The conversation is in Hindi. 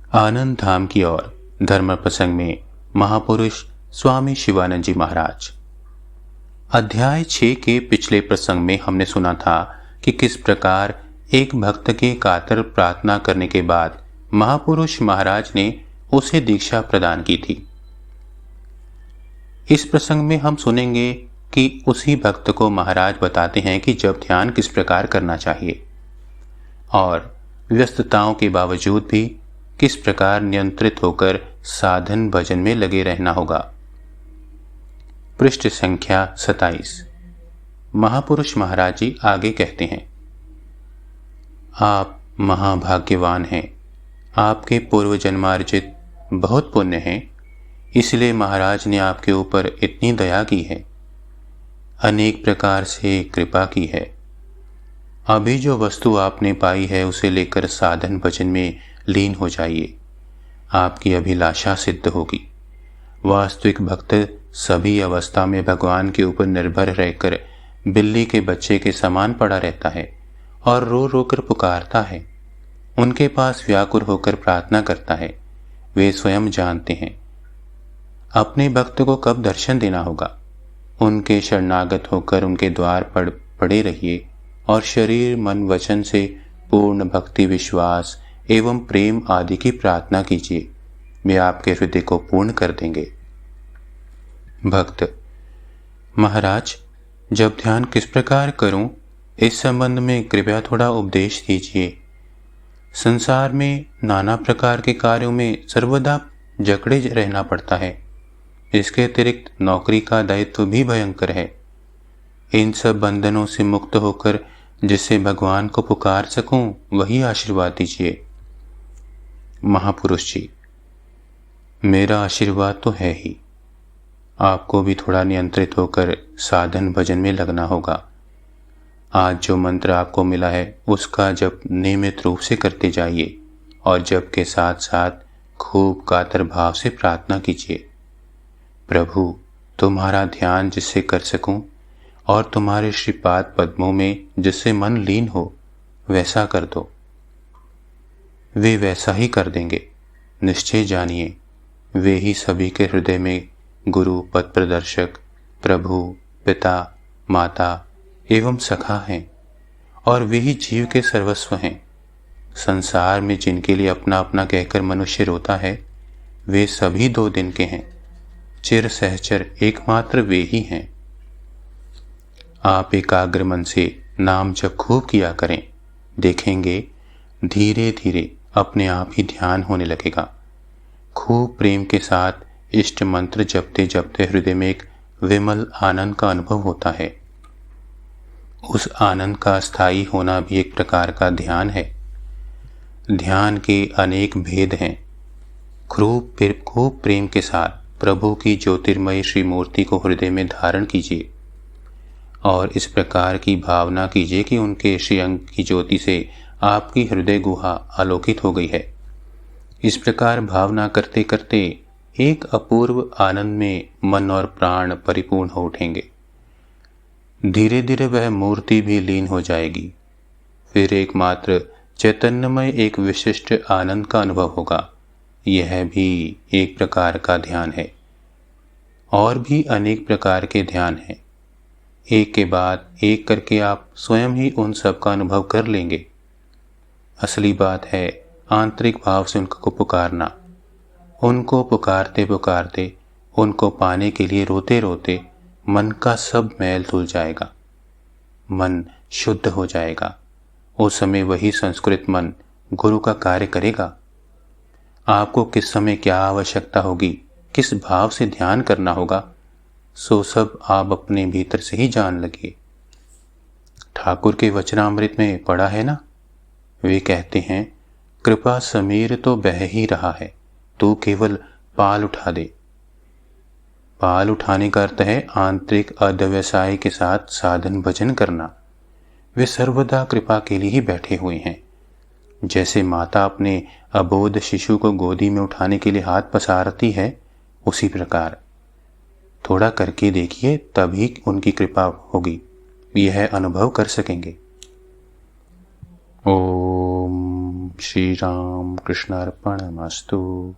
आनंद धाम की ओर धर्म प्रसंग में महापुरुष स्वामी शिवानंद जी महाराज। अध्याय 6 के पिछले प्रसंग में हमने सुना था कि किस प्रकार एक भक्त के कातर प्रार्थना करने के बाद महापुरुष महाराज ने उसे दीक्षा प्रदान की थी। इस प्रसंग में हम सुनेंगे कि उसी भक्त को महाराज बताते हैं कि जब ध्यान किस प्रकार करना चाहिए और व्यस्तताओं के बावजूद भी किस प्रकार नियंत्रित होकर साधन भजन में लगे रहना होगा। पृष्ठ संख्या 27। महापुरुष महाराज जी आगे कहते हैं, आप महाभाग्यवान हैं। आपके पूर्व जन्मार्जित बहुत पुण्य हैं, इसलिए महाराज ने आपके ऊपर इतनी दया की है, अनेक प्रकार से कृपा की है। अभी जो वस्तु आपने पाई है उसे लेकर साधन भजन में लीन हो जाइए, आपकी अभिलाषा सिद्ध होगी। वास्तविक भक्त सभी अवस्था में भगवान के ऊपर निर्भर रहकर बिल्ली के बच्चे के समान पड़ा रहता है और रो रो कर पुकारता है। उनके पास व्याकुल होकर प्रार्थना करता है। वे स्वयं जानते हैं अपने भक्त को कब दर्शन देना होगा। उनके शरणागत होकर उनके द्वार पर पड़े रहिए और शरीर मन वचन से पूर्ण भक्ति विश्वास एवं प्रेम आदि की प्रार्थना कीजिए। वे आपके हृदय को पूर्ण कर देंगे। भक्त: महाराज, जब ध्यान किस प्रकार करूं, इस संबंध में कृपया थोड़ा उपदेश दीजिए। संसार में नाना प्रकार के कार्यों में सर्वदा जकड़े रहना पड़ता है। इसके अतिरिक्त नौकरी का दायित्व भी भयंकर है। इन सब बंधनों से मुक्त होकर जिससे भगवान को पुकार सकूं, वही आशीर्वाद दीजिए। महापुरुष जी: मेरा आशीर्वाद तो है ही। आपको भी थोड़ा नियंत्रित होकर साधन भजन में लगना होगा। आज जो मंत्र आपको मिला है उसका जप नियमित रूप से करते जाइए और जप के साथ साथ खूब कातर भाव से प्रार्थना कीजिए। प्रभु, तुम्हारा ध्यान जिससे कर सकूं और तुम्हारे श्रीपाद पद्मों में जिससे मन लीन हो, वैसा कर दो। वे वैसा ही कर देंगे। निश्चय जानिए, वे ही सभी के हृदय में गुरु, पथ प्रदर्शक, प्रभु, पिता, माता एवं सखा हैं और वे ही जीव के सर्वस्व हैं। संसार में जिनके लिए अपना अपना कहकर मनुष्य रोता है, वे सभी 2 दिन के हैं। चिर सहचर एकमात्र वे ही हैं। आप एकाग्र मन से नाम जप खूब किया करें। देखेंगे धीरे धीरे अपने आप ही ध्यान होने लगेगा। खूब प्रेम के साथ इष्ट मंत्र जपते जपते हृदय में एक विमल आनंद का अनुभव होता है। उस आनंद का स्थायी होना भी एक प्रकार का ध्यान है। ध्यान के अनेक भेद हैं। खूब प्रेम के साथ प्रभु की ज्योतिर्मयी श्री मूर्ति को हृदय में धारण कीजिए और इस प्रकार की भावना कीजिए कि उनके श्री अंग की ज्योति से आपकी हृदय गुहा आलोकित हो गई है। इस प्रकार भावना करते करते एक अपूर्व आनंद में मन और प्राण परिपूर्ण हो उठेंगे। धीरे धीरे वह मूर्ति भी लीन हो जाएगी। फिर एकमात्र चैतन्यमय एक विशिष्ट आनंद का अनुभव होगा। यह भी एक प्रकार का ध्यान है। और भी अनेक प्रकार के ध्यान हैं। एक के बाद एक करके आप स्वयं ही उन सब का अनुभव कर लेंगे। असली बात है आंतरिक भाव से उनको पुकारना। उनको पुकारते पुकारते, उनको पाने के लिए रोते रोते मन का सब मैल धुल जाएगा, मन शुद्ध हो जाएगा। उस समय वही संस्कृत मन गुरु का कार्य करेगा। आपको किस समय क्या आवश्यकता होगी, किस भाव से ध्यान करना होगा, सो सब आप अपने भीतर से ही जान लगे। ठाकुर के वचनामृत में पढ़ा है ना, वे कहते हैं, कृपा समीर तो बह ही रहा है, तू केवल पाल उठा दे। पाल उठाने का अर्थ है आंतरिक अध्यवसाय के साथ साधन भजन करना। वे सर्वदा कृपा के लिए ही बैठे हुए हैं। जैसे माता अपने अबोध शिशु को गोदी में उठाने के लिए हाथ पसारती है, उसी प्रकार थोड़ा करके देखिए, तभी उनकी कृपा होगी, यह अनुभव कर सकेंगे। ओम श्री राम कृष्णार्पणमस्तु।